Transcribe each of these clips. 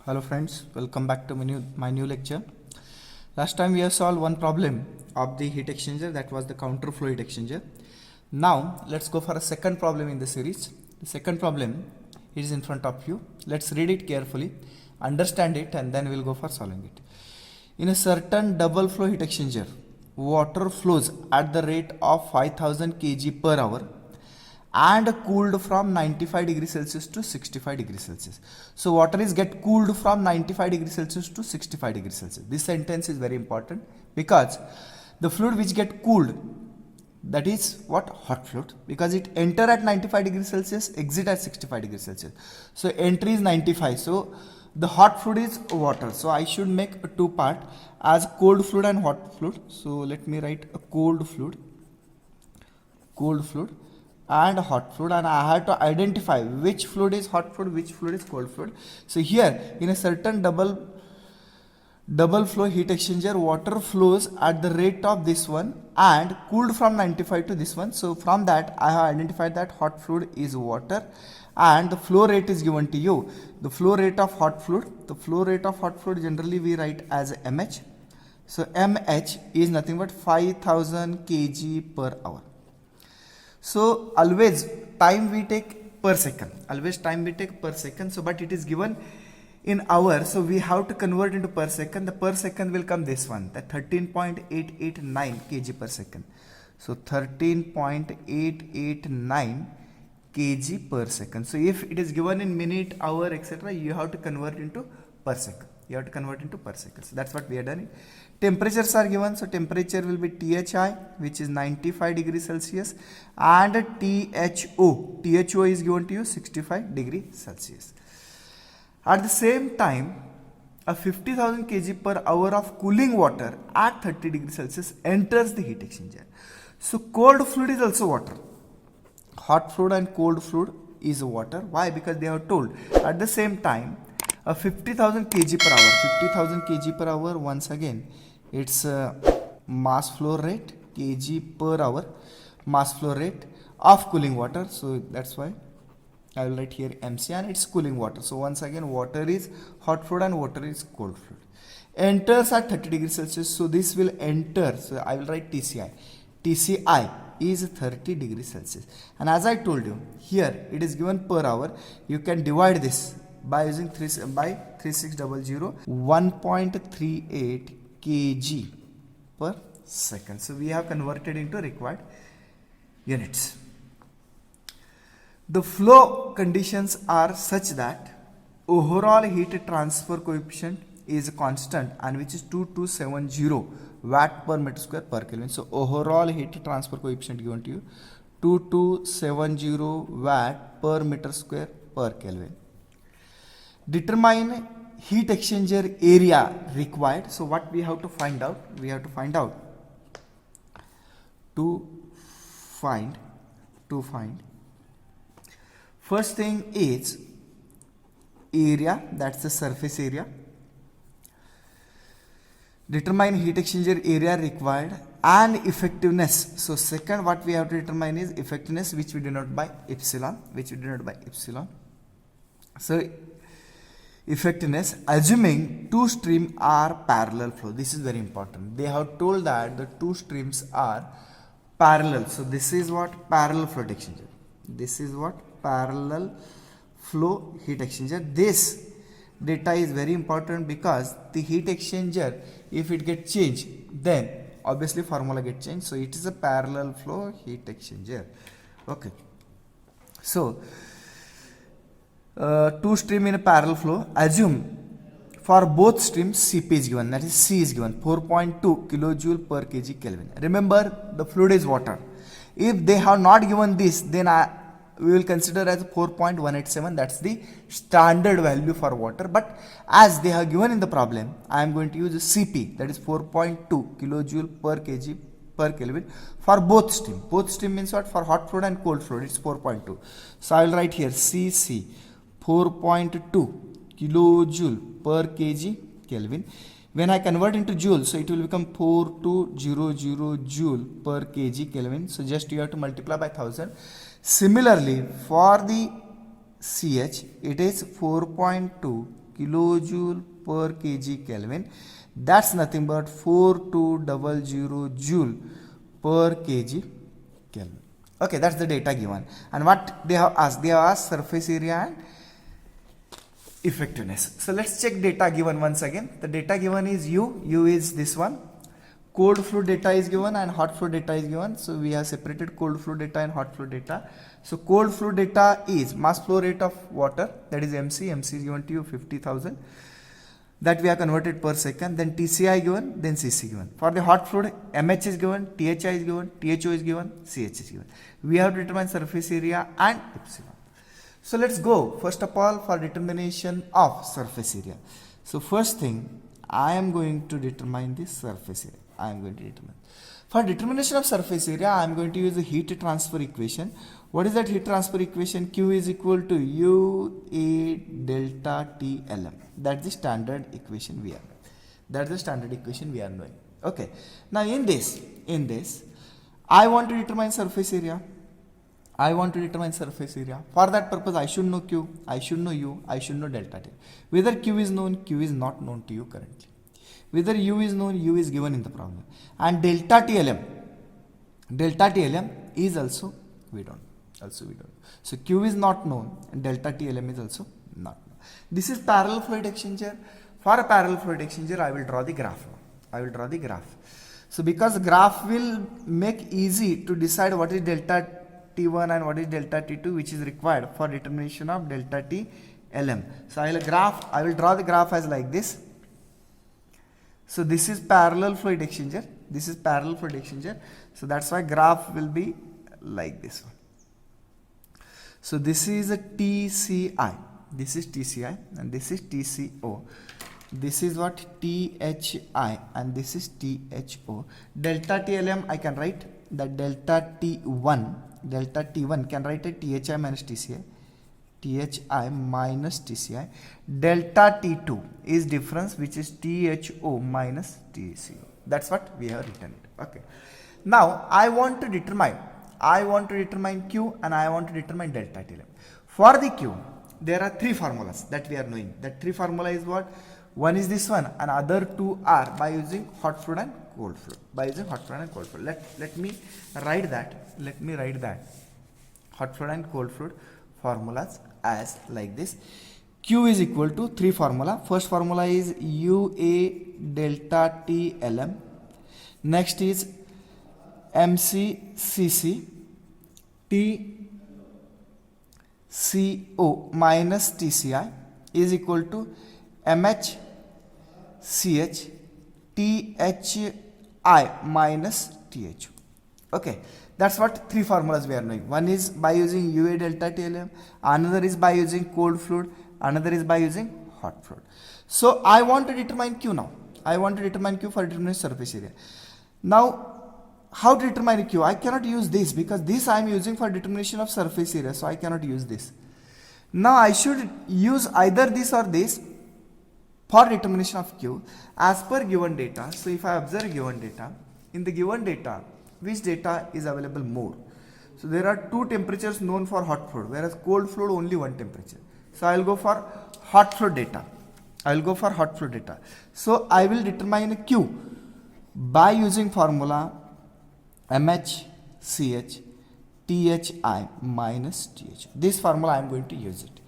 Hello friends, welcome back to my new lecture. Last time we have solved one problem of the heat exchanger, that was the counterflow heat exchanger. Now let's go for a second problem in the series. The second problem is in front of you. Let's read it carefully, understand it, and then we'll go for solving it. In a certain double flow heat exchanger, water flows at the rate of 5000 kg per hour and cooled from 95 degrees Celsius to 65 degrees Celsius. So water is get cooled from 95 degrees Celsius to 65 degrees Celsius. This sentence is very important because the fluid which get cooled, that is what? Hot fluid, because it enter at 95 degrees Celsius, exit at 65 degrees Celsius. So entry is 95. So the hot fluid is water. So I should make a two part as cold fluid and hot fluid. So let me write a cold fluid and hot fluid, and I have to identify which fluid is hot fluid, which fluid is cold fluid. So here in a certain double flow heat exchanger, water flows at the rate of this one and cooled from 95 to this one. So from that I have identified that hot fluid is water and the flow rate is given to you. The flow rate of hot fluid, generally we write as mH. So mH is nothing but 5000 kg per hour. So always time we take per second, so but it is given in hours, so we have to convert into per second. The per second will come this one, that 13.889 kg per second. So 13.889 kg per second. So if it is given in minute, hour, etc., you have to convert into per second. So that's what we are done. Temperatures are given. So temperature will be THI, which is 95 degrees Celsius, and THO is given to you 65 degrees Celsius. At the same time, a 50,000 kg per hour of cooling water at 30 degrees Celsius enters the heat exchanger. So cold fluid is also water. Hot fluid and cold fluid is water. Why? Because they are told at the same time a 50,000 kg per hour. 50,000 kg per hour, once again, it's mass flow rate, kg per hour, mass flow rate of cooling water. So that's why I will write here MC, and it's cooling water. So once again, water is hot fluid and water is cold fluid. Enters at 30 degrees Celsius. So this will enter. So I will write TCI. TCI is 30 degrees Celsius. And as I told you, here it is given per hour. You can divide this by using 3600, 1.38 kg per second. So we have converted into required units. The flow conditions are such that overall heat transfer coefficient is constant, and which is 2270 watt per meter square per Kelvin. So overall heat transfer coefficient given to you 2270 watt per meter square per Kelvin. Determine heat exchanger area required. So what we have to find out? First thing is area, that's the surface area. Determine heat exchanger area required and effectiveness. So second, what we have to determine is effectiveness, which we denote by epsilon. So effectiveness, assuming two streams are parallel flow. This is very important. They have told that the two streams are parallel. So this is what? Parallel flow heat exchanger. Parallel flow heat exchanger. This data is very important because the heat exchanger, if it gets changed, then obviously formula get changed. So it is a parallel flow heat exchanger. Okay. So two stream in a parallel flow. Assume for both streams Cp is given, that is C is given, 4.2 kilojoule per kg Kelvin. Remember, the fluid is water. If they have not given this, then we will consider as 4.187. That's the standard value for water. But as they have given in the problem, I am going to use Cp, that is 4.2 kilojoule per kg per Kelvin for both stream. Both stream means what? For hot fluid and cold fluid, it's 4.2. So I will write here Cc 4.2 kilojoule per kg Kelvin. When I convert into joule, so it will become 4200 joule per kg Kelvin. So just you have to multiply by 1000. Similarly, for the CH, it is 4.2 kilojoule per kg Kelvin. That's nothing but 4200 joule per kg Kelvin. Okay, that's the data given. And what they have asked? They have asked surface area and effectiveness. So let's check data given once again. The data given is U. U is this one. Cold fluid data is given and hot fluid data is given. So we have separated cold fluid data and hot fluid data. So cold fluid data is mass flow rate of water, that is MC. MC is given to you 50,000. That we have converted per second. Then TCI given, then CC given. For the hot fluid, MH is given, THI is given, THO is given, CH is given. We have to determine surface area and epsilon. So let's go first of all for determination of surface area. So first thing, I am going to determine the surface area. I am going to determine. For determination of surface area, I am going to use the heat transfer equation. What is that heat transfer equation? Q is equal to UA delta T Lm. That's the standard equation we are. That's the standard equation we are knowing. Okay. Now in this, I want to determine surface area. I want to determine surface area. For that purpose, I should know Q, I should know U, I should know delta T. Whether Q is known, Q is not known to you currently. Whether U is known, U is given in the problem. And delta TLM is also we don't. So Q is not known and delta TLM is also not known. This is parallel fluid exchanger. For a parallel fluid exchanger, I will draw the graph now. So because graph will make easy to decide what is delta T1 and what is delta T2, which is required for determination of delta T LM. So I will draw the graph as like this. So this is parallel fluid exchanger. So that's why graph will be like this one. So this is a TCI. This is TCI and this is TCO. This is what THI and this is THO. Delta TLM I can write that delta T1 can write it THI minus TCI. Delta T2 is difference, which is THO minus TCO. That's what we have written it. Okay. Now I want to determine Q and I want to determine delta TLM. For the Q, there are three formulas that we are knowing. That three formula is what? One is this one and other two are by using hot fluid and cold fluid. Let me write that. Hot fluid and cold fluid formulas as like this. Q is equal to three formula. First formula is UA delta T LM. Next is MCCC TCO minus TCI is equal to MHCH THI minus THO. Okay, that's what three formulas we are knowing. One is by using UA delta TLM, another is by using cold fluid, another is by using hot fluid. So I want to determine Q now. I want to determine Q for determining surface area. Now, how to determine Q? I cannot use this because this I am using for determination of surface area, so I cannot use this. Now I should use either this or this for determination of Q as per given data. So if I observe given data, in the given data, which data is available more? So there are two temperatures known for hot fluid, whereas cold fluid only one temperature. So I will go for hot fluid data. So I will determine Q by using formula MHCH THI minus TH. This formula I am going to use it.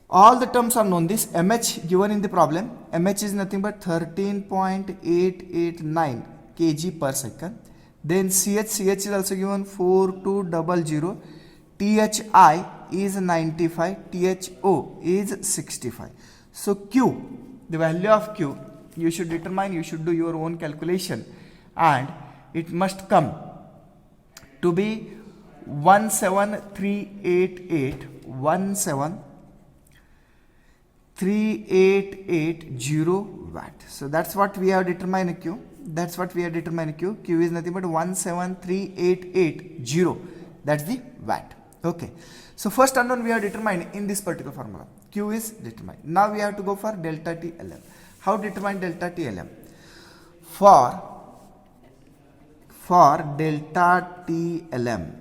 All the terms are known. This MH given in the problem. MH is nothing but 13.889 kg per second. Then CH is also given 4200. THI is 95. THO is 65. So Q, the value of Q, you should determine, you should do your own calculation, and it must come to be 17380 watt. So that's what we have determined Q. Q is nothing but 17380. That's the watt. Okay. So first unknown we have determined in this particular formula. Q is determined. Now we have to go for delta T LM. How to determine delta T LM? For delta T LM,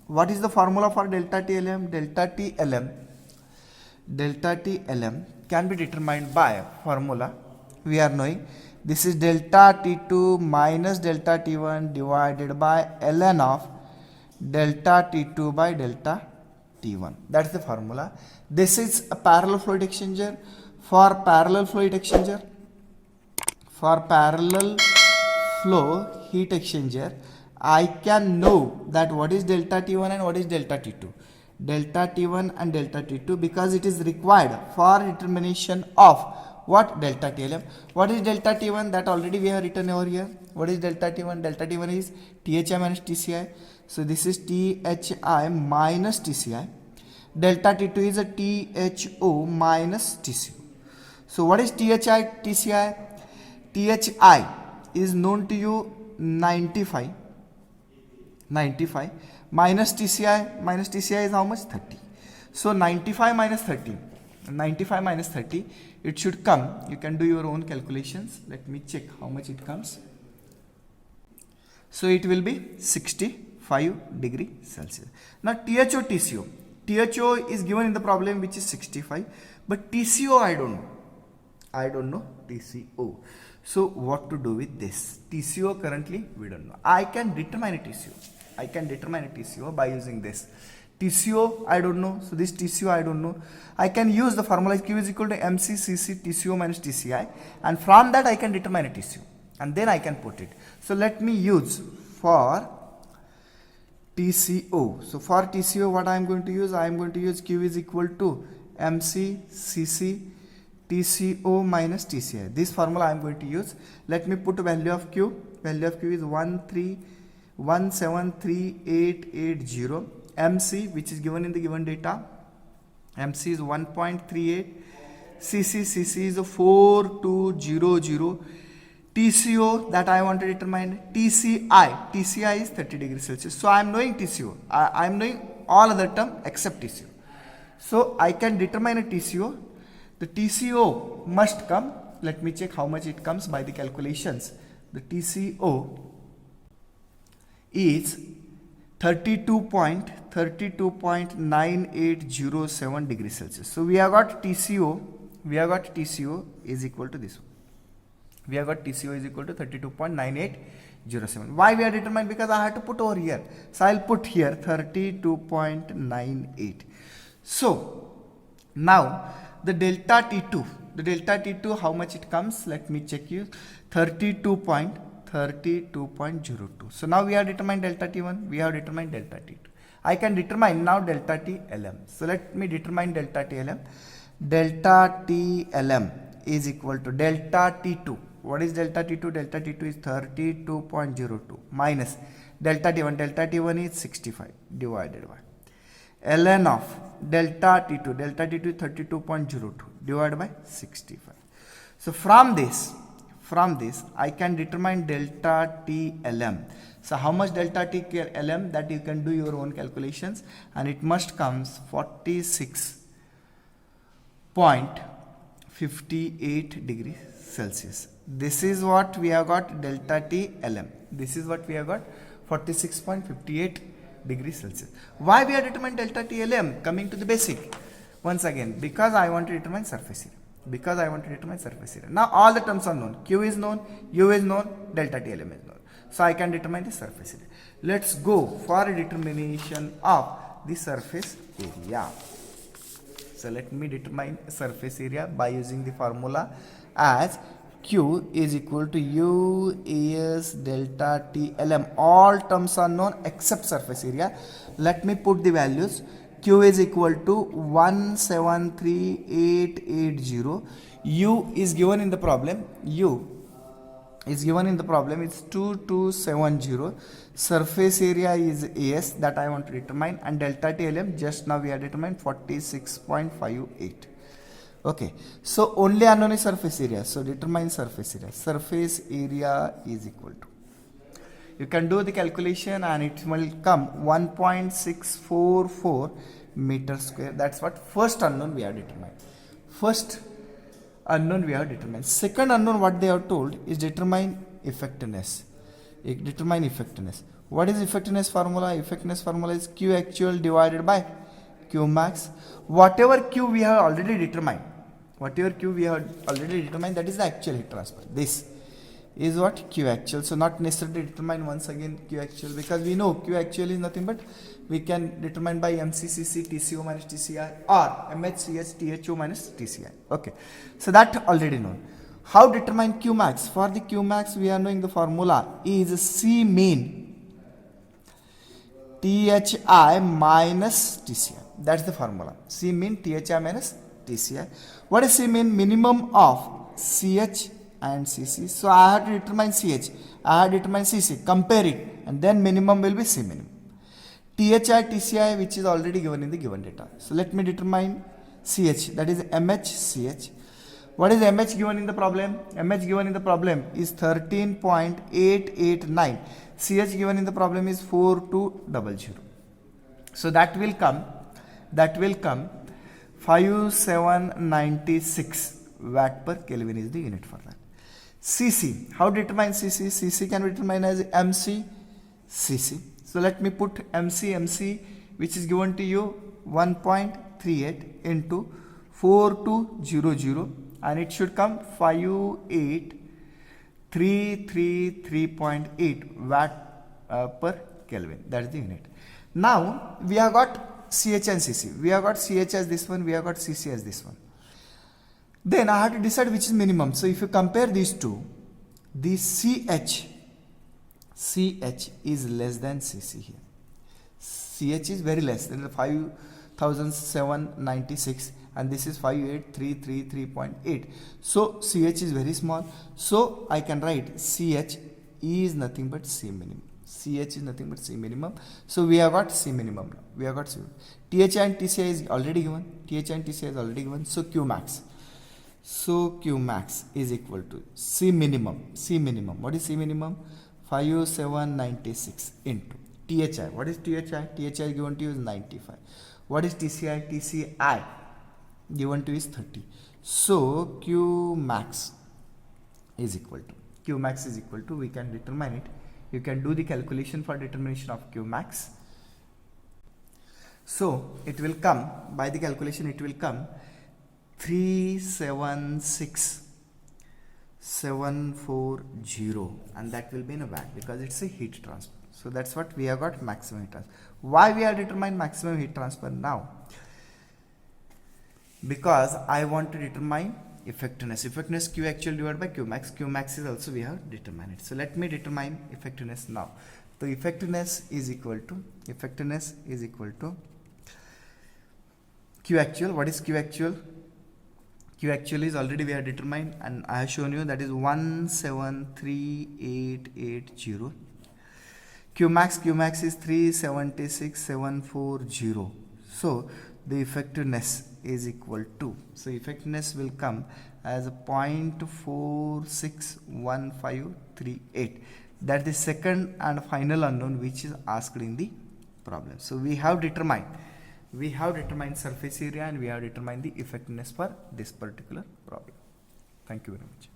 what is the formula for delta T LM? Delta T LM delta T Lm can be determined by formula. We are knowing this is delta T2 minus delta T1 divided by ln of delta T2 by delta T1. That's the formula. This is a parallel fluid exchanger. For parallel fluid exchanger, for parallel flow heat exchanger, I can know that what is delta T1 and what is delta T2. Delta T1 and delta T2 because it is required for determination of what delta TLM. What is delta T1? That already we have written over here. What is delta T1? Delta T1 is THI minus TCI. So this is THI minus TCI. Delta T2 is a THO minus TCO. So what is THI, TCI? THI is known to you 95 minus TCI is how much? 30. So 95 minus 30, it should come. You can do your own calculations. Let me check how much it comes. So it will be 65 degree Celsius. Now THO, TCO. THO is given in the problem which is 65, but TCO I don't know TCO. So what to do with this? TCO currently we don't know. I can determine a TCO by using this. TCO I don't know, so this TCO I don't know. I can use the formula Q is equal to MC Cc TCO minus TCI, and from that I can determine a TCO, and then I can put it. So let me use for TCO. So for TCO what I am going to use? I am going to use Q is equal to MC Cc TCO minus TCI. This formula I am going to use. Let me put value of Q. Value of Q is 1317380. MC, which is given in the given data, MC is 1.38. CC is 4200. TCO that I want to determine, TCI is 30 degrees Celsius. So I am knowing TCO. I am knowing all other term except TCO. So I can determine a TCO. The TCO must come. Let me check how much it comes by the calculations. The TCO is 32.9807 degrees Celsius. So we have got TCO is equal to this one. We have got TCO is equal to 32.9807. Why we are determined? Because I had to put over here. So I'll put here 32.98. So now the delta T2, how much it comes? Let me check you. 32.02. So now we have determined delta T1, we have determined delta T2. I can determine now delta TLM. So let me determine delta TLM. Delta TLM is equal to delta T2. What is delta T2? Delta T2 is 32.02 minus delta T1. Delta T1 is 65 divided by ln of delta T2. Delta T2 is 32.02 divided by 65. So from this I can determine delta TLM. So how much delta TLM? That you can do your own calculations, and it must comes 46.58 degrees Celsius. This is what we have got delta TLM. This is what we have got 46.58 degrees Celsius. Why we are determined delta TLM? Coming to the basic once again, because I want to determine surface area. Now all the terms are known. Q is known, U is known, delta TLM is known. So I can determine the surface area. Let's go for a determination of the surface area. So let me determine surface area by using the formula as Q is equal to U AS delta TLM. All terms are known except surface area. Let me put the values. Q is equal to 173880. U is given in the problem. It's 2270. Surface area is AS that I want to determine, and delta TLM just now we have determined 46.58. Okay, so only unknown is surface area. So determine surface area. Surface area is equal to, you can do the calculation and it will come 1.644 meter square. That's what first unknown we have determined. Second unknown what they have told is determine effectiveness. What is effectiveness formula? Effectiveness formula is Q actual divided by Q max. Whatever Q we have already determined, whatever Q we have already determined, that is the actual heat transfer. This is what Q actual. So not necessarily determine once again Q actual, because we know Q actual is nothing but we can determine by MCCC TCO minus TCI or MHCH THO minus TCI. Okay, so that already known. How determine Q max? For the Q max we are knowing the formula is C mean THI minus TCI. That's the formula. C mean THI minus TCI. What is C mean? Minimum of CH and CC. So I have to determine CH, I have to determine CC, compare it, and then minimum will be C minimum. THI, TCI, which is already given in the given data. So let me determine CH, that is MHCH. What is MH given in the problem? MH given in the problem is 13.889. CH given in the problem is 4200. So that will come 5796 watt per Kelvin is the unit for that. CC, how determine CC? CC can be determined as MC CC. So let me put MC, which is given to you 1.38 into 4200, and it should come 58333.8 watt per Kelvin. That is the unit. Now we have got CH and CC. We have got CH as this one, we have got CC as this one. Then I have to decide which is minimum. So if you compare these two, the CH is less than CC here. CH is very less than the 5796, and this is 58333.8. So CH is very small. So I can write CH is nothing but C minimum. CH is nothing but C minimum. So we have got C minimum now. We have got C. THI and TCI is already given. THI and TCI is already given. So Q max. So Q max is equal to C minimum. C minimum. What is C minimum? 5796 into THI. What is THI? THI given to you is 95. What is TCI? TCI given to you is 30. So Q max is equal to we can determine it. You can do the calculation for determination of Q max. So it will come, by the calculation it will come 376,740, and that will be in a watt because it's a heat transfer. So that's what we have got, maximum heat transfer. Why we are determining maximum heat transfer now? Because I want to determine effectiveness. Effectiveness Q actual divided by Q max. Q max is also we have determined it. So let me determine effectiveness now. So effectiveness is equal to Q actual. What is Q actual? Q actual is already we have determined, and I have shown you that is 173880. Q max is 376,740. So the effectiveness is equal to, so effectiveness will come as 0.461538. That is the second and final unknown which is asked in the problem. So we have determined surface area, and we have determined the effectiveness for this particular problem. Thank you very much.